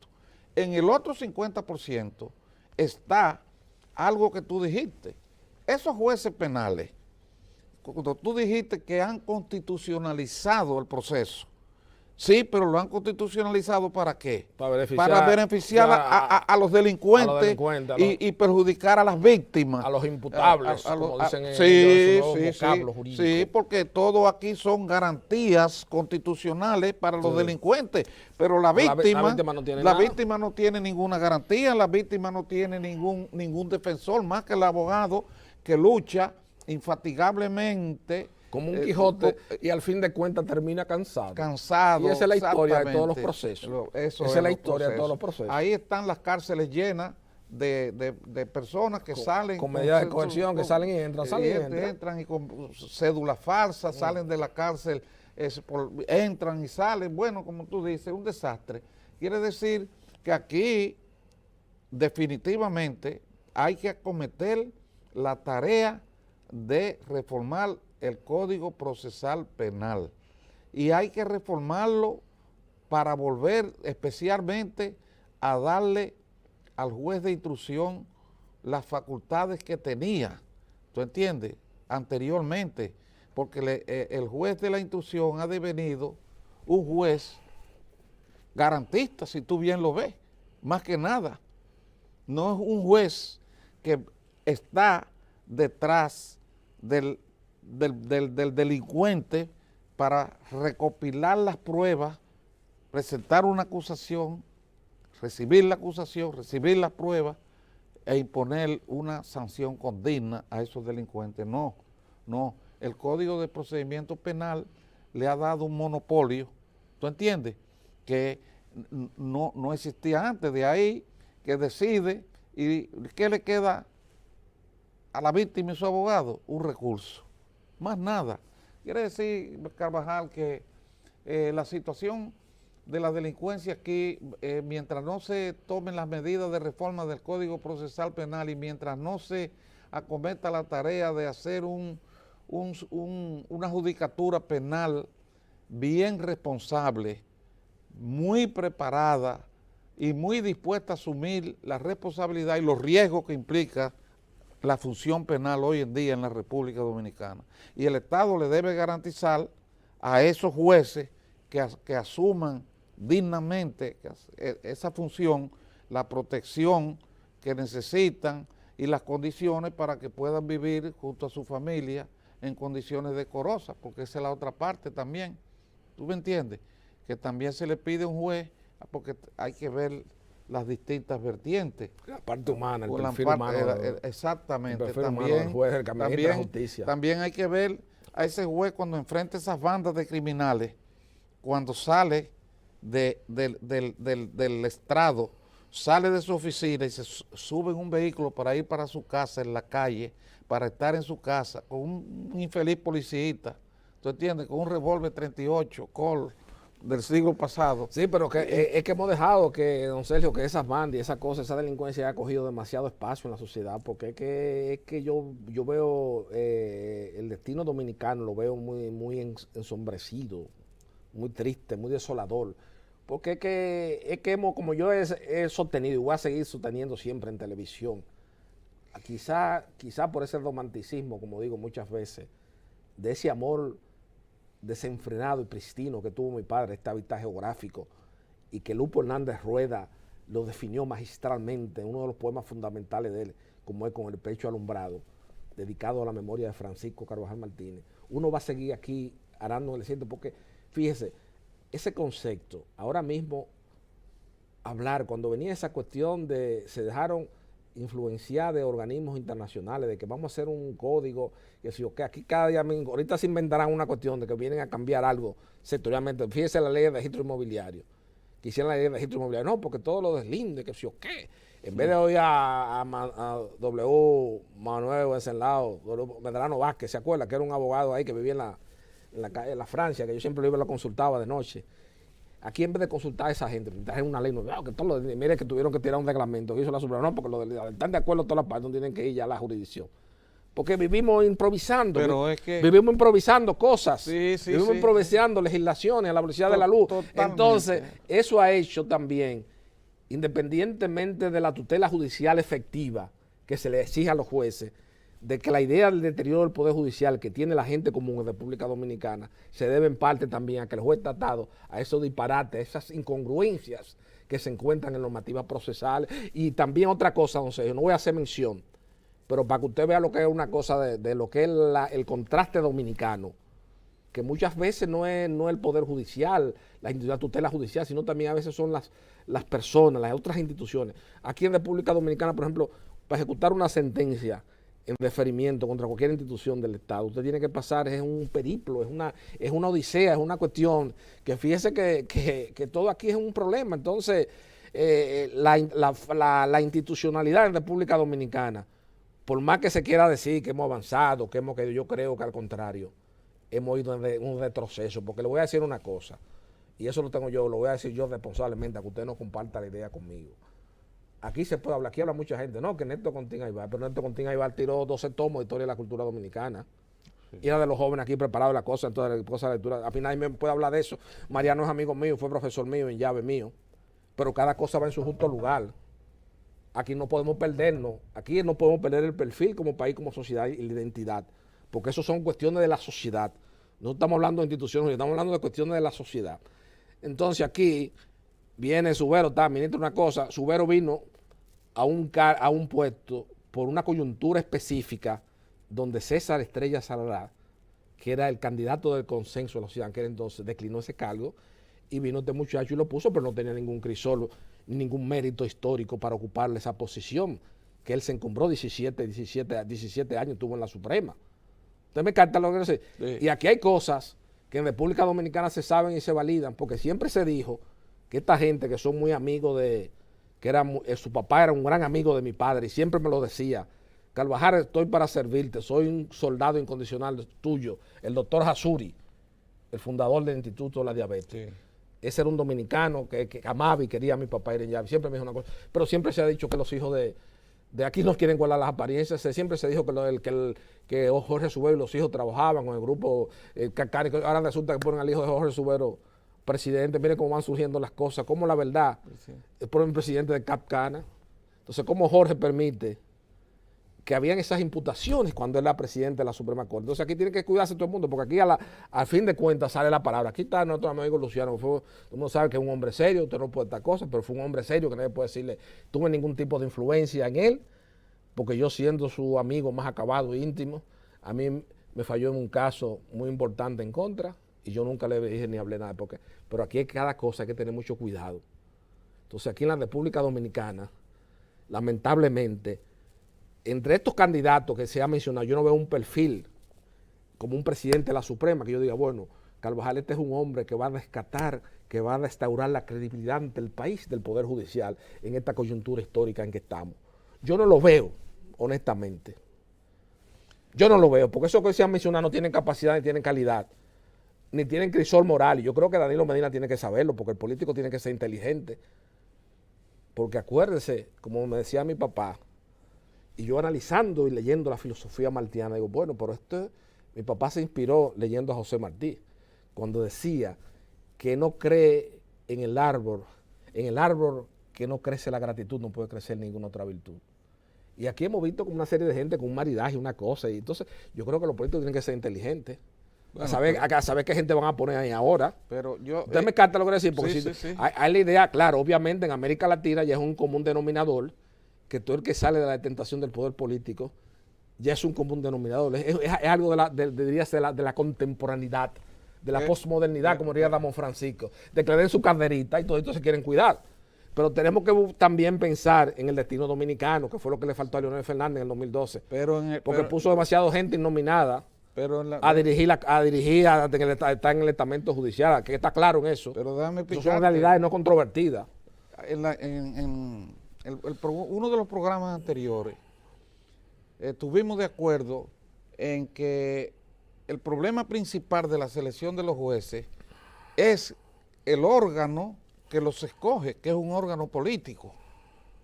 En el otro 50% está algo que tú dijiste. Esos jueces penales, cuando tú dijiste que han constitucionalizado el proceso, sí, pero lo han constitucionalizado ¿para qué? Para beneficiar a los delincuentes, y perjudicar a las víctimas. A los imputables, como dicen en sí, los vocablos jurídicos. Sí, porque todo aquí son garantías constitucionales para los delincuentes, pero la víctima no tiene ninguna garantía, la víctima no tiene ningún defensor, más que el abogado que lucha infatigablemente como un Quijote, y al fin de cuentas termina cansado. Cansado. Y esa es la historia de todos los procesos. Esa es la historia de todos los procesos. Ahí están las cárceles llenas de personas que salen con medidas de coerción, que salen y entran, entran y con cédulas falsas, salen de la cárcel, entran y salen. Bueno, como tú dices, un desastre. Quiere decir que aquí definitivamente hay que acometer la tarea de reformar el Código Procesal Penal, y hay que reformarlo para volver especialmente a darle al juez de instrucción las facultades que tenía, ¿tú entiendes?, anteriormente, porque el juez de la instrucción ha devenido un juez garantista, si tú bien lo ves, más que nada. No es un juez que está detrás del delincuente para recopilar las pruebas, presentar una acusación, recibir la acusación, recibir las pruebas e imponer una sanción condigna a esos delincuentes. No, el Código de Procedimiento Penal le ha dado un monopolio, ¿tú entiendes?, que no existía antes. De ahí que decide, y ¿qué le queda a la víctima y su abogado? Un recurso, más nada. Quiere decir, Carvajal, que la situación de la delincuencia aquí, mientras no se tomen las medidas de reforma del Código Procesal Penal y mientras no se acometa la tarea de hacer una judicatura penal bien responsable, muy preparada y muy dispuesta a asumir la responsabilidad y los riesgos que implica la función penal hoy en día en la República Dominicana. Y el Estado le debe garantizar a esos jueces que asuman dignamente esa función, la protección que necesitan y las condiciones para que puedan vivir junto a su familia en condiciones decorosas, porque esa es la otra parte también. ¿Tú me entiendes? Que también se le pide a un juez, porque hay que ver las distintas vertientes. La parte humana, el perfil humano. Exactamente. El perfil humano del juez, el caminante de la justicia. También hay que ver a ese juez cuando enfrenta esas bandas de criminales, cuando sale del estrado, sale de su oficina y se sube en un vehículo para ir para su casa en la calle, para estar en su casa con un infeliz policista, ¿tú entiendes?, con un revólver 38 Colt del siglo pasado. Sí, pero es que hemos dejado que, don Sergio, que esas bandas y esas cosas, esa delincuencia ha cogido demasiado espacio en la sociedad, porque es que yo veo el destino dominicano, lo veo muy ensombrecido, muy triste, muy desolador, porque es que hemos, como yo he sostenido y voy a seguir sosteniendo siempre en televisión, quizá por ese romanticismo, como digo muchas veces, de ese amor desenfrenado y pristino que tuvo mi padre, este hábitat geográfico, y que Lupo Hernández Rueda lo definió magistralmente en uno de los poemas fundamentales de él, como es Con el pecho alumbrado, dedicado a la memoria de Francisco Carvajal Martínez. Uno va a seguir aquí arando en el cielo, porque fíjese, ese concepto, ahora mismo hablar, cuando venía esa cuestión de, se dejaron influenciada de organismos internacionales, de que vamos a hacer un código, que si que aquí cada día, ahorita se inventarán una cuestión de que vienen a cambiar algo sectorialmente. Fíjese la ley de registro inmobiliario. Quisieran la ley de registro inmobiliario. No, porque todo lo deslinde, que si o qué. En vez de oír a W. Manuel Wenceslao, Medrano Vázquez, ¿se acuerda? Que era un abogado ahí que vivía en la Francia, que yo siempre lo consultaba de noche. Aquí en vez de consultar a esa gente, trajeron una ley nueva, que todo mire que tuvieron que tirar un reglamento que hizo la Suprema, no, porque están de acuerdo todas las partes, no tienen que ir ya a la jurisdicción. Porque vivimos improvisando, pero es que vivimos improvisando cosas, vivimos sí, improvisando legislaciones a la velocidad de la luz. Totalmente. Entonces, eso ha hecho también, independientemente de la tutela judicial efectiva que se le exige a los jueces, de que la idea del deterioro del Poder Judicial que tiene la gente común en República Dominicana se debe en parte también a que el juez está atado a esos disparates, a esas incongruencias que se encuentran en normativas procesales. Y también otra cosa, don Sergio, no voy a hacer mención, pero para que usted vea lo que es una cosa de lo que es el contraste dominicano, que muchas veces no es el Poder Judicial, la tutela judicial, sino también a veces son las personas, las otras instituciones. Aquí en República Dominicana, por ejemplo, para ejecutar una sentencia en deferimiento contra cualquier institución del Estado, usted tiene que pasar, es un periplo, es una odisea, es una cuestión que fíjese que todo aquí es un problema. Entonces, la institucionalidad en República Dominicana, por más que se quiera decir que hemos avanzado, que yo creo que al contrario, hemos ido en un retroceso, porque le voy a decir una cosa, y eso lo voy a decir yo responsablemente, a que usted no comparta la idea conmigo. Aquí se puede hablar, aquí habla mucha gente, no, que Néstor Contín Aybar, pero Néstor Contín Aybar tiró 12 tomos de historia de la cultura dominicana. Sí. Y era de los jóvenes aquí preparados la cosa, entonces la cosa de lectura. Al final nadie me puede hablar de eso. Mariano es amigo mío, fue profesor mío en llave mío, pero cada cosa va en su justo lugar. Aquí no podemos perdernos, aquí no podemos perder el perfil como país, como sociedad y la identidad, porque eso son cuestiones de la sociedad. No estamos hablando de instituciones, estamos hablando de cuestiones de la sociedad. Entonces aquí viene Subero, ministro, una cosa, Subero vino a un puesto por una coyuntura específica donde César Estrella Salará, que era el candidato del consenso de la sociedad, que era entonces, declinó ese cargo y vino este muchacho y lo puso, pero no tenía ningún crisol, ningún mérito histórico para ocuparle esa posición, que él se encumbró 17 años, tuvo en la Suprema. Usted me capta lo que quiero decir. Sí. Y aquí hay cosas que en República Dominicana se saben y se validan, porque siempre se dijo que esta gente que son muy amigos su papá era un gran amigo de mi padre y siempre me lo decía: Carvajal, estoy para servirte, soy un soldado incondicional tuyo. El doctor Hasuri, el fundador del Instituto de la Diabetes. Sí. Ese era un dominicano que amaba y quería a mi papá. Siempre me dijo una cosa, pero siempre se ha dicho que los hijos de aquí no quieren guardar las apariencias. Siempre se dijo que Jorge Subero y los hijos trabajaban con el grupo Cacari. Ahora resulta que ponen al hijo de Jorge Subero presidente. Mire cómo van surgiendo las cosas, cómo la verdad ponen presidente de Capcana. Entonces, cómo Jorge permite que habían esas imputaciones cuando él era presidente de la Suprema Corte. Entonces aquí tiene que cuidarse todo el mundo, porque aquí al fin de cuentas sale la palabra. Aquí está nuestro amigo Luciano, todo el mundo sabe que es un hombre serio, usted no puede estar cosas, pero fue un hombre serio que nadie puede decirle, tuve ningún tipo de influencia en él, porque yo siendo su amigo más acabado e íntimo, a mí me falló en un caso muy importante en contra, y yo nunca le dije ni hablé nada, pero aquí hay cada cosa, hay que tener mucho cuidado. Entonces aquí en la República Dominicana, lamentablemente, entre estos candidatos que se ha mencionado, yo no veo un perfil como un presidente de la Suprema, que yo diga, bueno, Carvajal, este es un hombre que va a rescatar, que va a restaurar la credibilidad ante el país del Poder Judicial en esta coyuntura histórica en que estamos. Yo no lo veo, honestamente. Yo no lo veo, porque esos que se han mencionado no tienen capacidad ni tienen calidad, ni tienen crisol moral. Y yo creo que Danilo Medina tiene que saberlo, porque el político tiene que ser inteligente. Porque acuérdese, como me decía mi papá, y yo analizando y leyendo la filosofía martiana, digo, bueno, pero mi papá se inspiró leyendo a José Martí, cuando decía que no cree en el árbol que no crece la gratitud, no puede crecer ninguna otra virtud. Y aquí hemos visto como una serie de gente con un maridaje, una cosa, y entonces yo creo que los políticos tienen que ser inteligentes. Bueno, a saber qué gente van a poner ahí ahora. Pero yo, usted me capta lo que decir, porque sí. Hay la idea, claro, obviamente en América Latina ya es un común denominador que todo el que sale de la tentación del poder político ya es un común denominador. Es algo de la contemporaneidad, de la posmodernidad, como diría Ramón Francisco, de que le den su carnerita y todos estos se quieren cuidar. pero tenemos que también pensar en el destino dominicano, que fue lo que le faltó a Leonel Fernández en el 2012. Porque puso demasiado gente innominada a dirigir, está en el estamento judicial, que está claro en eso. Pero déjame Eso son realidades no controvertidas. Uno de los programas anteriores, estuvimos de acuerdo en que el problema principal de la selección de los jueces es el órgano que los escoge, que es un órgano político,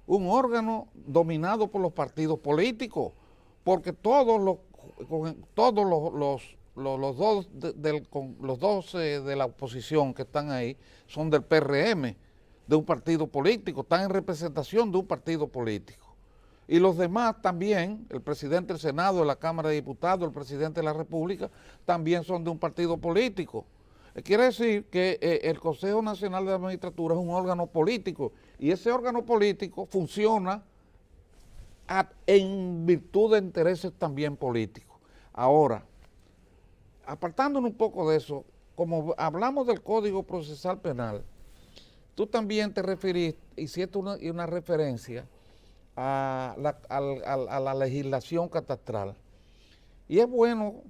un órgano dominado por los partidos políticos, porque todos los dos de la oposición que están ahí son del PRM, de un partido político, están en representación de un partido político. Y los demás también, el presidente del Senado, de la Cámara de Diputados, el presidente de la República, también son de un partido político. Quiere decir que el Consejo Nacional de la Magistratura es un órgano político y ese órgano político funciona en virtud de intereses también políticos. Ahora, apartándonos un poco de eso, como hablamos del Código Procesal Penal, tú también te referiste, hiciste una referencia a la legislación catastral. Y es bueno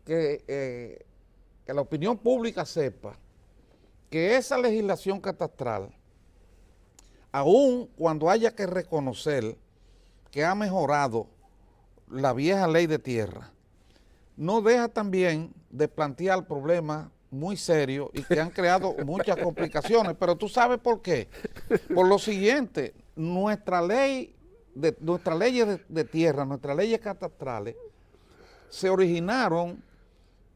que la opinión pública sepa que esa legislación catastral, aun cuando haya que reconocer que ha mejorado la vieja ley de tierra, no deja también de plantear problemas muy serios y que han creado muchas complicaciones. Pero tú sabes por qué. Por lo siguiente, nuestras leyes de tierra, nuestras leyes catastrales, se originaron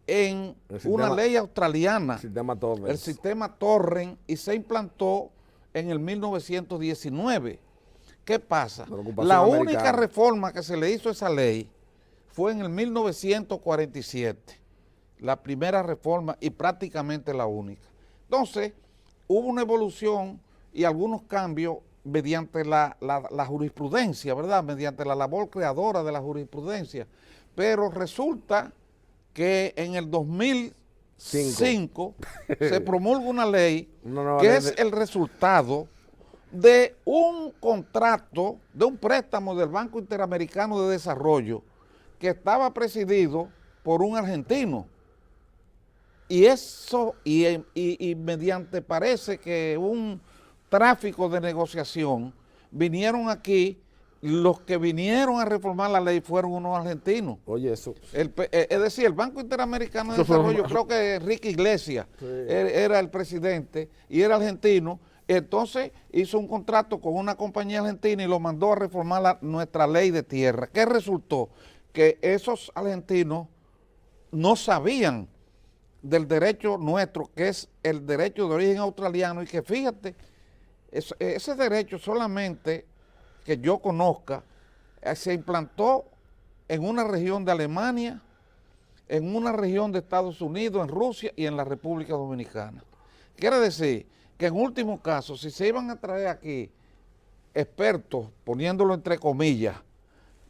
en una ley australiana, el sistema Torrens, y se implantó en el 1919. ¿Qué pasa? La única reforma que se le hizo a esa ley fue en el 1947, la primera reforma y prácticamente la única. Entonces, hubo una evolución y algunos cambios mediante la jurisprudencia, ¿verdad? Mediante la labor creadora de la jurisprudencia, pero resulta que en el 2005 se promulga una ley que es el resultado de un contrato, de un préstamo del Banco Interamericano de Desarrollo que estaba presidido por un argentino. Y eso, y mediante parece que un tráfico de negociación, vinieron aquí, los que vinieron a reformar la ley fueron unos argentinos. Oye, eso. Es decir, el Banco Interamericano de Desarrollo, creo que Enrique Iglesias era el presidente y era argentino. Entonces hizo un contrato con una compañía argentina y lo mandó a reformar nuestra ley de tierra. ¿Qué resultó? Que esos argentinos no sabían del derecho nuestro, que es el derecho de origen australiano, y que fíjate, ese derecho solamente que yo conozca, se implantó en una región de Alemania, en una región de Estados Unidos, en Rusia y en la República Dominicana. Quiere decir que en último caso, si se iban a traer aquí expertos, poniéndolo entre comillas,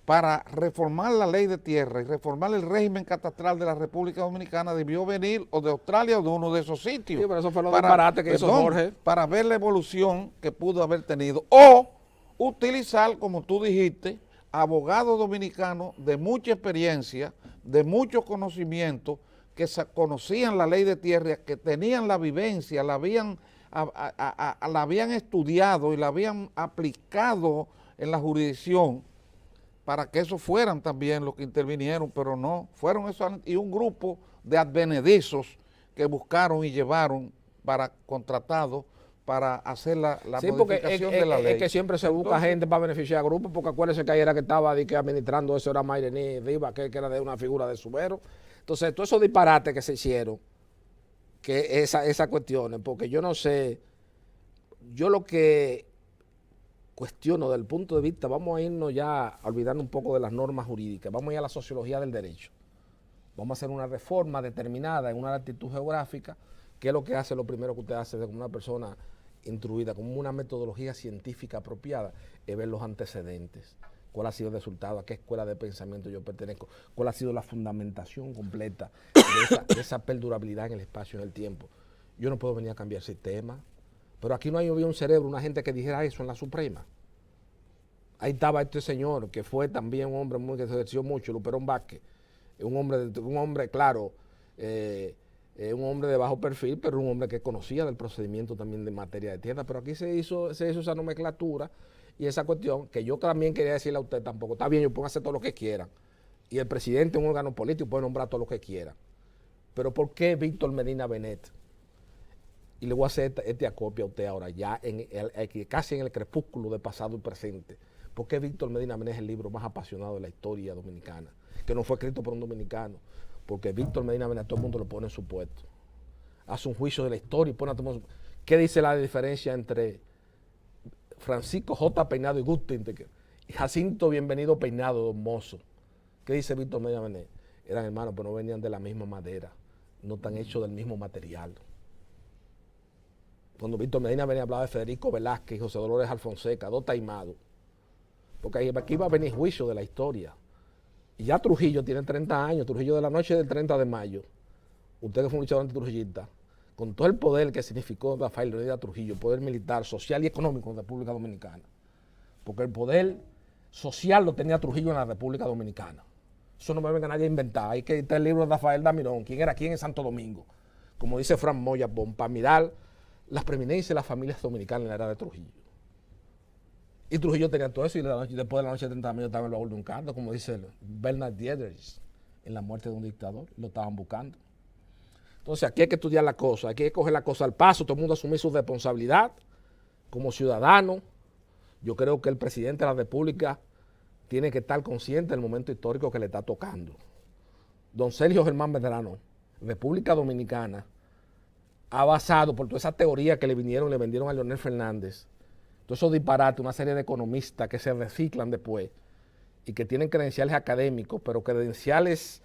para reformar la ley de tierra y reformar el régimen catastral de la República Dominicana, debió venir o de Australia o de uno de esos sitios. Sí, pero eso fue lo disparate que hizo Jorge. Para ver la evolución que pudo haber tenido. O utilizar, como tú dijiste, abogados dominicanos de mucha experiencia, de mucho conocimiento, que conocían la ley de tierra, que tenían la vivencia, la habían estudiado y la habían aplicado en la jurisdicción, para que esos fueran también los que intervinieron, pero no, fueron esos, y un grupo de advenedizos que buscaron y llevaron para contratados para hacer la modificación de la ley. Es que siempre se busca gente para beneficiar a grupos, porque acuérdense que ayer era que estaba administrando eso, era Mayrení Rivas, que era de una figura de Subero. Entonces, todos esos disparates que se hicieron, que esas cuestiones, porque yo no sé, yo lo que cuestiono del punto de vista, vamos a irnos ya olvidando un poco de las normas jurídicas, vamos a ir a la sociología del derecho. Vamos a hacer una reforma determinada en una latitud geográfica, que es lo que hace, lo primero que usted hace como una persona instruida, como una metodología científica apropiada, es ver los antecedentes, cuál ha sido el resultado, a qué escuela de pensamiento yo pertenezco, cuál ha sido la fundamentación completa de esa perdurabilidad en el espacio y en el tiempo. Yo no puedo venir a cambiar sistema, Pero aquí no había un cerebro, una gente que dijera eso en la Suprema. Ahí estaba este señor, que fue también un hombre que se ejerció mucho, Luperón Vázquez, un hombre claro, un hombre de bajo perfil, pero un hombre que conocía del procedimiento también de materia de tierra. Pero aquí se hizo esa nomenclatura y esa cuestión que yo también quería decirle a usted tampoco. Está bien, yo puedo hacer todo lo que quieran. Y el presidente, un órgano político, puede nombrar todo lo que quiera. Pero ¿por qué Víctor Medina Benet? Y le voy a hacer este acopio a usted ahora, ya casi en el crepúsculo de pasado y presente. ¿Por qué Víctor Medina Benet es el libro más apasionado de la historia dominicana? Que no fue escrito por un dominicano. Porque Víctor Medina Benet a todo el mundo lo pone en su puesto. Hace un juicio de la historia y pone a todo el mundo. ¿Qué dice la diferencia entre Francisco J. Peinado y Gustin? Y Jacinto Bienvenido Peinado, don Mozo? ¿Qué dice Víctor Medina Benet? Eran hermanos, pero no venían de la misma madera. No están hechos del mismo material. Cuando Víctor Medina Benet hablaba de Federico Velázquez y José Dolores Alfonseca, dos taimados. Porque aquí va a venir juicio de la historia. Y ya Trujillo tiene 30 años, Trujillo de la noche del 30 de mayo. Usted que fue un luchador antitrujillista, con todo el poder que significó Rafael Leónidas Trujillo, poder militar, social y económico en la República Dominicana. Porque el poder social lo tenía Trujillo en la República Dominicana. Eso no me venga nadie a inventar. Hay que estar el libro de Rafael Damirón, quién era quién en Santo Domingo. Como dice Fran Moya, para mirar las preeminencias de las familias dominicanas en la era de Trujillo. Y Trujillo tenía todo eso y después de la noche de 30 de mayo estaba en el baúl de un carro, como dice Bernard Diedrich, en La muerte de un dictador, lo estaban buscando. Entonces aquí hay que estudiar la cosa, aquí hay que coger la cosa al paso, todo el mundo asumir su responsabilidad como ciudadano. Yo creo que el presidente de la República tiene que estar consciente del momento histórico que le está tocando. Don Sergio Germán Medrano, República Dominicana, ha basado por toda esa teoría que le vendieron a Leonel Fernández, todos esos disparates, una serie de economistas que se reciclan después y que tienen credenciales académicos, pero credenciales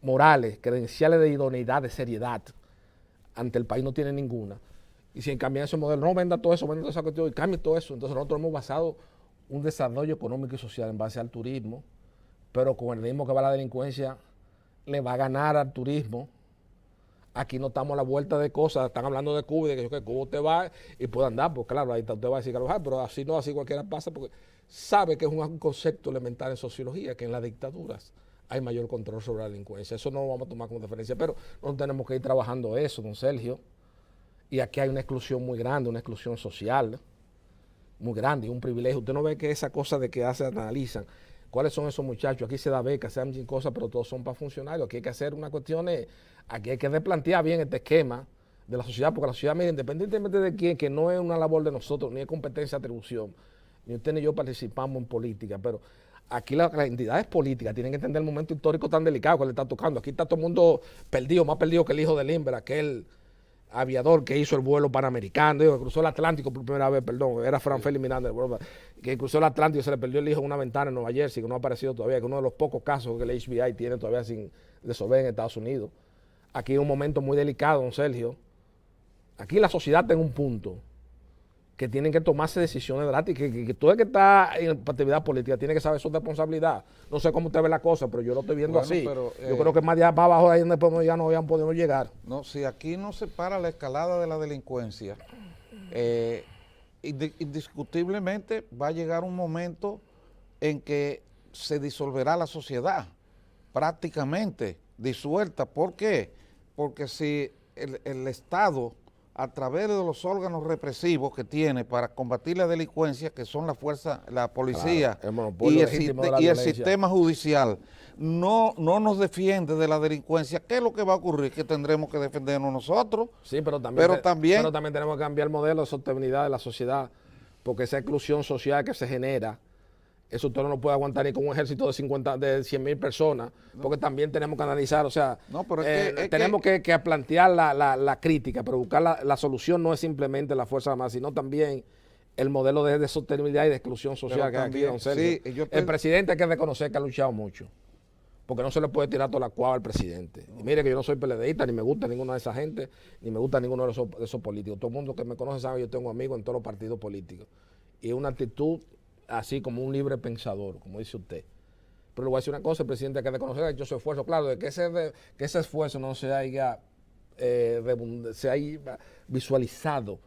morales, credenciales de idoneidad, de seriedad, ante el país no tienen ninguna. Y si cambian ese modelo, no venda todo eso, venda toda esa cuestión y cambie todo eso. Entonces nosotros hemos basado un desarrollo económico y social en base al turismo, pero con el ritmo que va la delincuencia, le va a ganar al turismo. Aquí no estamos a la vuelta de cosas, están hablando de Cuba y de que Cuba usted va y puede andar, pues claro, ahí usted va a decir que pero así no, así cualquiera pasa, porque sabe que es un concepto elemental en sociología, que en las dictaduras hay mayor control sobre la delincuencia. Eso no lo vamos a tomar como referencia, pero no tenemos que ir trabajando eso, don Sergio. Y aquí hay una exclusión muy grande, una exclusión social muy grande y un privilegio. Usted no ve que esa cosa de que analizan cuáles son esos muchachos, aquí se da becas, se dan cosas, pero todos son para funcionarios. Aquí hay que hacer una cuestión, aquí hay que replantear bien este esquema de la sociedad, porque la sociedad, mira, independientemente de quién, que no es una labor de nosotros, ni es competencia de atribución, ni usted ni yo participamos en política, pero aquí las entidades políticas tienen que entender el momento histórico tan delicado que le está tocando. Aquí está todo el mundo perdido, más perdido que el hijo de Limber, aquel aviador que hizo el vuelo panamericano, que cruzó el Atlántico por primera vez, perdón, era Fran Félix Miranda, que cruzó el Atlántico y se le perdió el hijo en una ventana en Nueva Jersey, que no ha aparecido todavía, que es uno de los pocos casos que el FBI tiene todavía sin resolver en Estados Unidos. Aquí es un momento muy delicado, don Sergio. Aquí la sociedad está en un punto que tienen que tomarse decisiones drásticas, que todo el que está en actividad política tiene que saber su responsabilidad. No sé cómo usted ve la cosa, pero yo lo estoy viendo así. Pero, yo creo que más allá para abajo ahí donde ya no habían podido llegar. No, si aquí no se para la escalada de la delincuencia, indiscutiblemente va a llegar un momento en que se disolverá la sociedad, prácticamente disuelta. ¿Por qué? Porque si el Estado, a través de los órganos represivos que tiene para combatir la delincuencia, que son la fuerza, la policía, claro, y el sistema judicial, no nos defiende de la delincuencia, ¿qué es lo que va a ocurrir? Que tendremos que defendernos nosotros. Sí, pero también tenemos que cambiar el modelo de sostenibilidad de la sociedad, porque esa exclusión social que se genera, eso usted no lo puede aguantar ni con un ejército de 100.000 personas, porque también tenemos que analizar, o sea, tenemos que plantear la crítica, pero buscar la solución no es simplemente la fuerza armada, sino también el modelo de sostenibilidad y de exclusión social que hay aquí, don Sergio. Sí, el presidente hay que reconocer que ha luchado mucho, porque no se le puede tirar toda la cuava al presidente. Y mire que yo no soy PLDista, ni me gusta ninguna de esa gente, ni me gusta ninguno de esos políticos. Todo el mundo que me conoce sabe que yo tengo amigos en todos los partidos políticos. Y es una actitud así como un libre pensador, como dice usted. Pero le voy a decir una cosa, el presidente hay que reconocer que ha hecho su esfuerzo, claro, de que ese esfuerzo no se haya visualizado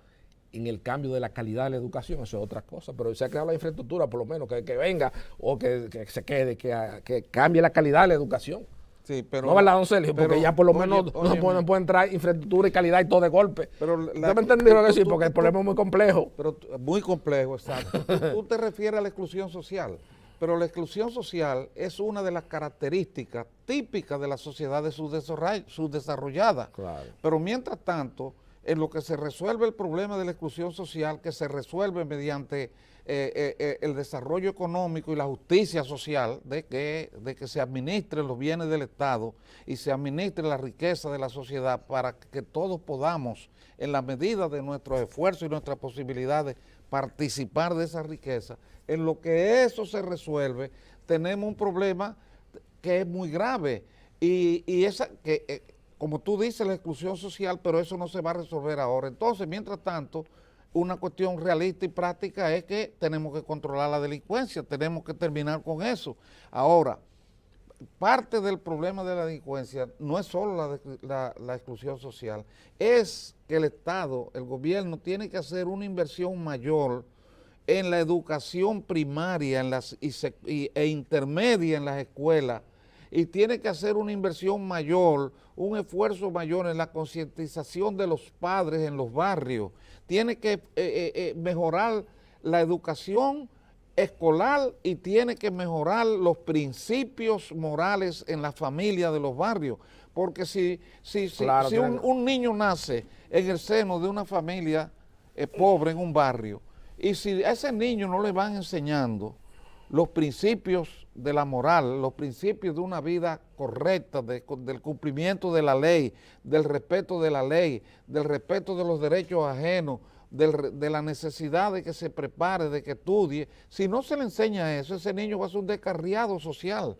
en el cambio de la calidad de la educación, eso es otra cosa, pero se ha creado la infraestructura, por lo menos, que venga o que se quede, que cambie la calidad de la educación. Sí, pero, no, ¿verdad, don Sergio? Porque ya por lo menos no puede entrar infraestructura y calidad y todo de golpe. ¿Usted me entendió lo que sí? Porque el problema es muy complejo. Pero muy complejo, exacto. Tú te refieres a la exclusión social, pero la exclusión social es una de las características típicas de la sociedad de subdesarrollada. Claro. Pero mientras tanto, en lo que se resuelve el problema de la exclusión social, que se resuelve mediante el desarrollo económico y la justicia social, de que se administren los bienes del Estado y se administre la riqueza de la sociedad para que todos podamos, en la medida de nuestros esfuerzos y nuestras posibilidades, participar de esa riqueza. En lo que eso se resuelve, tenemos un problema que es muy grave y como tú dices, la exclusión social, pero eso no se va a resolver ahora. Entonces, mientras tanto, una cuestión realista y práctica es que tenemos que controlar la delincuencia, tenemos que terminar con eso. Ahora, parte del problema de la delincuencia no es solo la exclusión social, es que el Estado, el gobierno, tiene que hacer una inversión mayor en la educación primaria e intermedia en las escuelas, y tiene que hacer una inversión mayor, un esfuerzo mayor en la concientización de los padres en los barrios. Tiene que mejorar la educación escolar y tiene que mejorar los principios morales en la familia de los barrios. Porque si un niño nace en el seno de una familia pobre en un barrio, y si a ese niño no le van enseñando los principios de la moral, los principios de una vida correcta, del cumplimiento de la ley, del respeto de la ley, del respeto de los derechos ajenos, de la necesidad de que se prepare, de que estudie, si no se le enseña eso, ese niño va a ser un descarriado social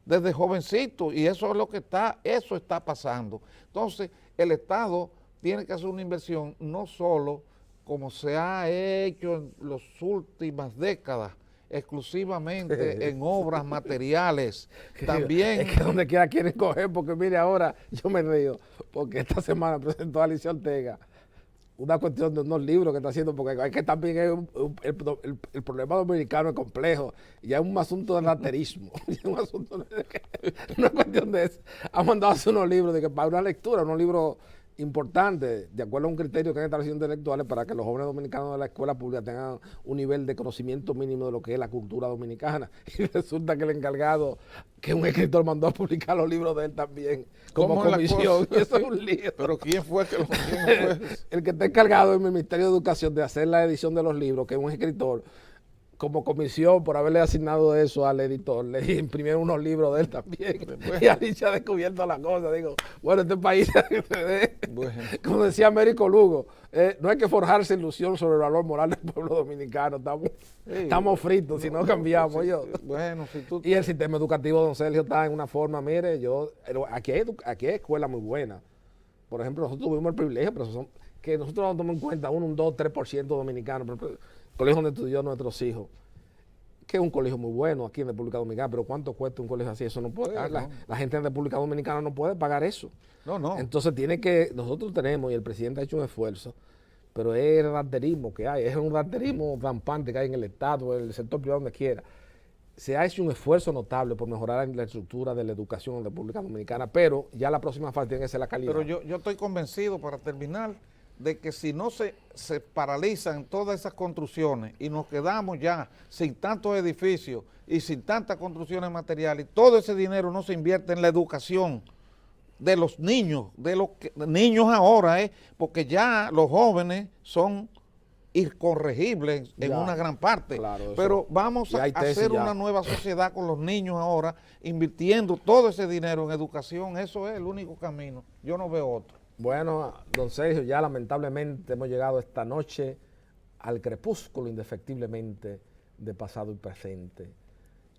desde jovencito, y eso es lo que eso está pasando. Entonces, el Estado tiene que hacer una inversión, no solo como se ha hecho en las últimas décadas, exclusivamente en obras materiales, también... Es que donde quiera quieren coger, porque mire ahora, yo me río, porque esta semana presentó Alicia Ortega una cuestión de unos libros que está haciendo, porque hay que también el problema dominicano es complejo, y es un asunto del laterismo, una cuestión de eso. Ha mandado a hacer unos libros de que para una lectura, unos libros importante, de acuerdo a un criterio que han establecido intelectuales para que los jóvenes dominicanos de la escuela pública tengan un nivel de conocimiento mínimo de lo que es la cultura dominicana. Y resulta que el encargado, que un escritor mandó a publicar los libros de él también, como comisión. Y eso es un lío. ¿Pero quién fue que lo El que está encargado del Ministerio de Educación de hacer la edición de los libros, que es un escritor, como comisión, por haberle asignado eso al editor, le imprimieron unos libros de él también. Y Alicia ha descubierto la cosa. Digo, bueno, este país, como decía Américo Lugo, no hay que forjarse ilusión sobre el valor moral del pueblo dominicano. Estamos fritos si no cambiamos. Y el sistema educativo, don Sergio, está en una forma, mire, aquí hay escuelas muy buenas. Por ejemplo, nosotros tuvimos el privilegio, pero que nosotros no tomamos en cuenta 1, 2, 3% dominicanos. Colegio donde estudió nuestros hijos, que es un colegio muy bueno aquí en República Dominicana, pero ¿cuánto cuesta un colegio así? Eso no puede, la gente en República Dominicana no puede pagar eso. No. Entonces nosotros tenemos, y el presidente ha hecho un esfuerzo, pero es el ranterismo que hay, es un ranterismo rampante que hay en el Estado, en el sector privado, donde quiera. Se ha hecho un esfuerzo notable por mejorar la estructura de la educación en República Dominicana, pero ya la próxima fase tiene que ser la calidad. Pero yo estoy convencido, para terminar, de que si no se paralizan todas esas construcciones y nos quedamos ya sin tantos edificios y sin tantas construcciones materiales, todo ese dinero no se invierte en la educación de los niños, niños ahora, porque ya los jóvenes son incorregibles en una gran parte, claro, pero vamos a hacer una nueva sociedad con los niños ahora, invirtiendo todo ese dinero en educación. Eso es el único camino, yo no veo otro. Bueno, don Sergio, ya lamentablemente hemos llegado esta noche al crepúsculo indefectiblemente de pasado y presente.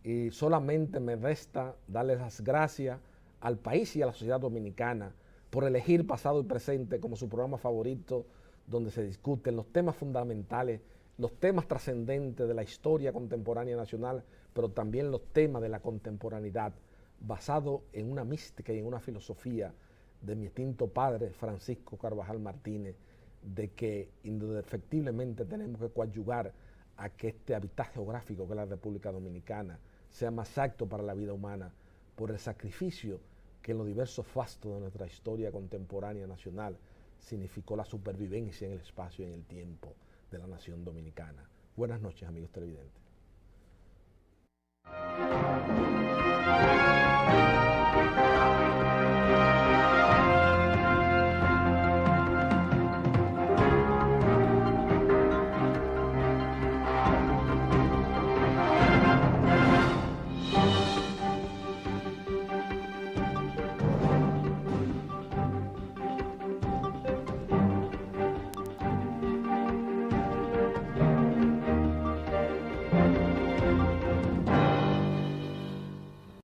Y solamente me resta darles las gracias al país y a la sociedad dominicana por elegir Pasado y Presente como su programa favorito, donde se discuten los temas fundamentales, los temas trascendentes de la historia contemporánea nacional, pero también los temas de la contemporaneidad, basado en una mística y en una filosofía de mi extinto padre Francisco Carvajal Martínez, de que indefectiblemente tenemos que coadyuvar a que este hábitat geográfico que es la República Dominicana sea más apto para la vida humana por el sacrificio que en los diversos fastos de nuestra historia contemporánea nacional significó la supervivencia en el espacio y en el tiempo de la nación dominicana. Buenas noches, amigos televidentes.